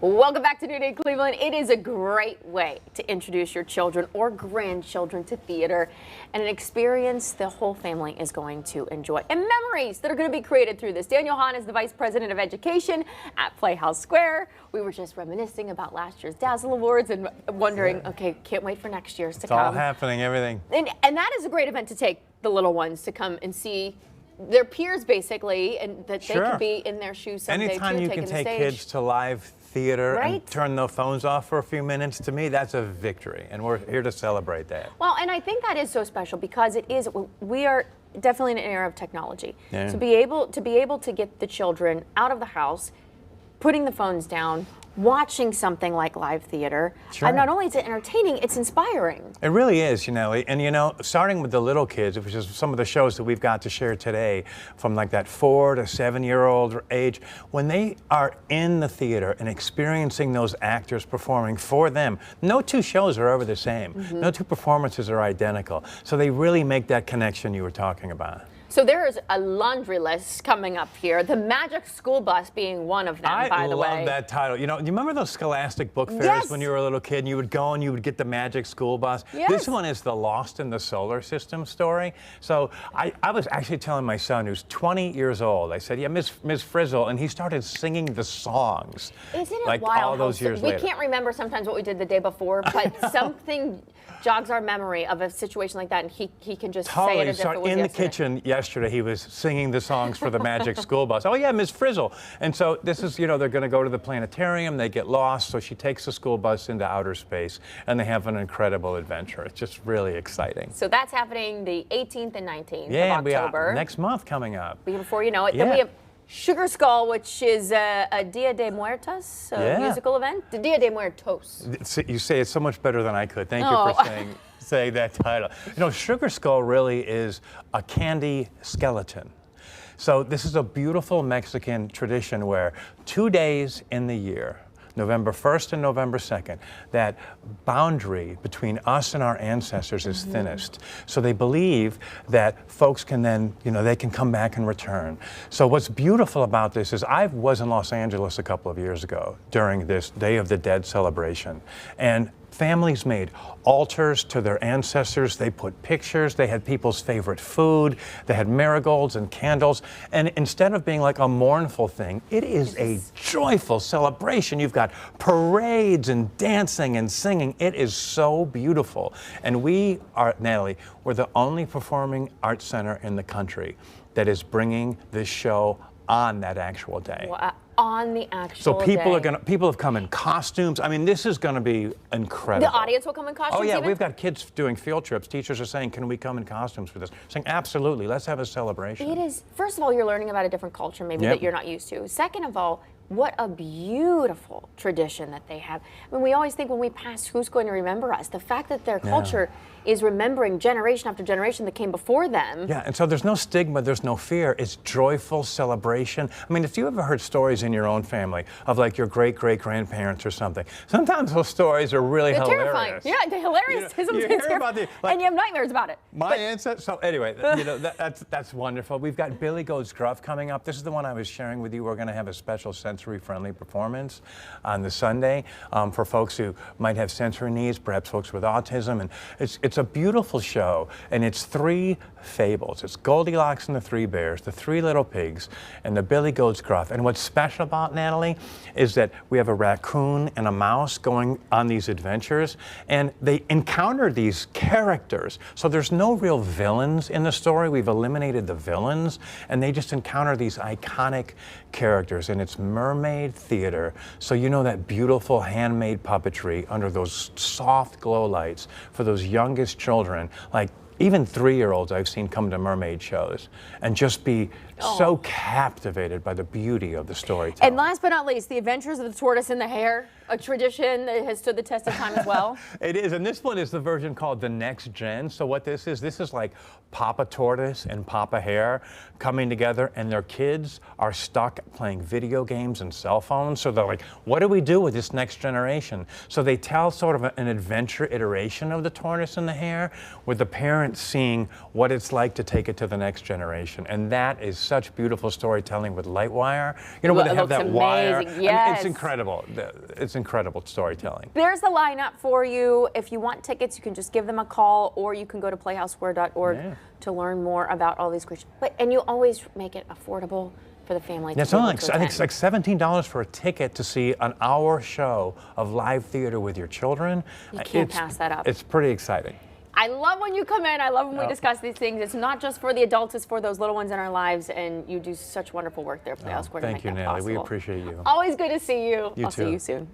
Welcome back to New Day Cleveland. It is a great way to introduce your children or grandchildren to theater and an experience the whole family is going to enjoy and memories that are going to be created through this. Daniel Hahn is the Vice President of Education at Playhouse Square. We were just reminiscing about last year's Dazzle Awards and wondering, okay, can't wait for next year's to come. It's all happening, everything. And that is a great event to take the little ones to come and see their peers, basically, and that they can be in their shoes someday. Anytime too, you can take kids to live theater and turn their phones off for a few minutes, to me, that's a victory, and we're here to celebrate that. Well, and I think that is so special because it is. We are definitely in an era of technology. Yeah. To be able to get the children out of the house, putting the phones down, watching something like live theater, and not only is it entertaining, it's inspiring. It really is, and starting with the little kids, which is some of the shows that we've got to share today, from like that 4 to 7-year-old age, when they are in the theater and experiencing those actors performing for them, no two shows are ever the same. No two performances are identical. So they really make that connection you were talking about. So there is a laundry list coming up here, the Magic School Bus being one of them, by the way. I love that title. You know, do you remember those Scholastic book fairs when you were a little kid and you would go and you would get the Magic School Bus? Yes. This one is the Lost in the Solar System story. So I was actually telling my son, who's 20 years old, I said, yeah, Miss Frizzle, and he started singing the songs. Isn't it like wild all those years later. We can't remember sometimes what we did the day before, but something jogs our memory of a situation like that, and he can just say it as if it was in yesterday. the kitchen yesterday, he was singing the songs for the Magic School Bus. Oh yeah, Miss Frizzle. And so this is, they're going to go to the planetarium, they get lost, so she takes the school bus into outer space, and they have an incredible adventure. It's just really exciting. So that's happening the 18th and 19th of October. October. Next month coming up. Before you know it, then we have Sugar Skull, which is a Dia de Muertos musical event. The Dia de Muertos. You say it so much better than I could. Thank you for saying that title. You know, Sugar Skull really is a candy skeleton. So this is a beautiful Mexican tradition where 2 days in the year, November 1st and November 2nd, that boundary between us and our ancestors is thinnest. So they believe that folks can then, they can come back and return. So what's beautiful about this is I was in Los Angeles a couple of years ago during this Day of the Dead celebration, and families made altars to their ancestors. They put pictures. They had people's favorite food. They had marigolds and candles. And instead of being like a mournful thing, it is a joyful celebration. You've got parades and dancing and singing. It is so beautiful. And we are, Natalie, we're the only performing arts center in the country that is bringing this show on that actual day. Well, on the actual day. So people have come in costumes. I mean, this is going to be incredible. The audience will come in costumes. Oh yeah, even? we've got kids doing field trips. Teachers are saying, "Can we come in costumes for this?" Saying, "Absolutely, let's have a celebration." It is. First of all, you're learning about a different culture, maybe that you're not used to. Second of all, what a beautiful tradition that they have. I mean, we always think when we pass, who's going to remember us? The fact that their culture is remembering generation after generation that came before them. Yeah, and so there's no stigma, there's no fear. It's joyful celebration. I mean, if you ever heard stories in your own family of like your great-great-grandparents or something, sometimes those stories are really hilarious. Terrifying. Yeah, the hilarious. You hear about and you have nightmares about it. My ancestors. So anyway, that's wonderful. We've got Billy Goes Gruff coming up. This is the one I was sharing with you. We're going to have a special sensory-friendly performance on the Sunday for folks who might have sensory needs, perhaps folks with autism, and it's a beautiful show, and it's 3 fables. It's Goldilocks and the 3 Bears, the 3 Little Pigs, and the Billy Goes Gruff. And what's special about Natalie is that we have a raccoon and a mouse going on these adventures, and they encounter these characters. So there's no real villains in the story. We've eliminated the villains, and they just encounter these iconic characters, and it's mermaid theater. So that beautiful handmade puppetry under those soft glow lights for those youngest children, like even 3-year-olds I've seen come to mermaid shows and just be so captivated by the beauty of the storytelling. And last but not least, the Adventures of the Tortoise and the Hare, a tradition that has stood the test of time as well. It is, and this one is the version called the Next Gen. So what this is like Papa Tortoise and Papa Hare coming together, and their kids are stuck playing video games and cell phones. So they're like, what do we do with this next generation? So they tell sort of an adventure iteration of the Tortoise and the Hare, with the parents seeing what it's like to take it to the next generation. And that is such beautiful storytelling with light wire. You know, when they have that wire. I mean, Yes. it's incredible. It's incredible storytelling. There's the lineup for you. If you want tickets, you can just give them a call, or you can go to playhousesquare.org to learn more about all these creatures. And you always make it affordable for the family. It's only, I think it's like $17 for a ticket to see an hour show of live theater with your children. You can't pass that up. It's pretty exciting. I love when you come in. I love when we discuss these things. It's not just for the adults, it's for those little ones in our lives, and you do such wonderful work there, Playhouse Square. Thank you, Natalie. We appreciate you. Always good to see you. I'll too. see you soon.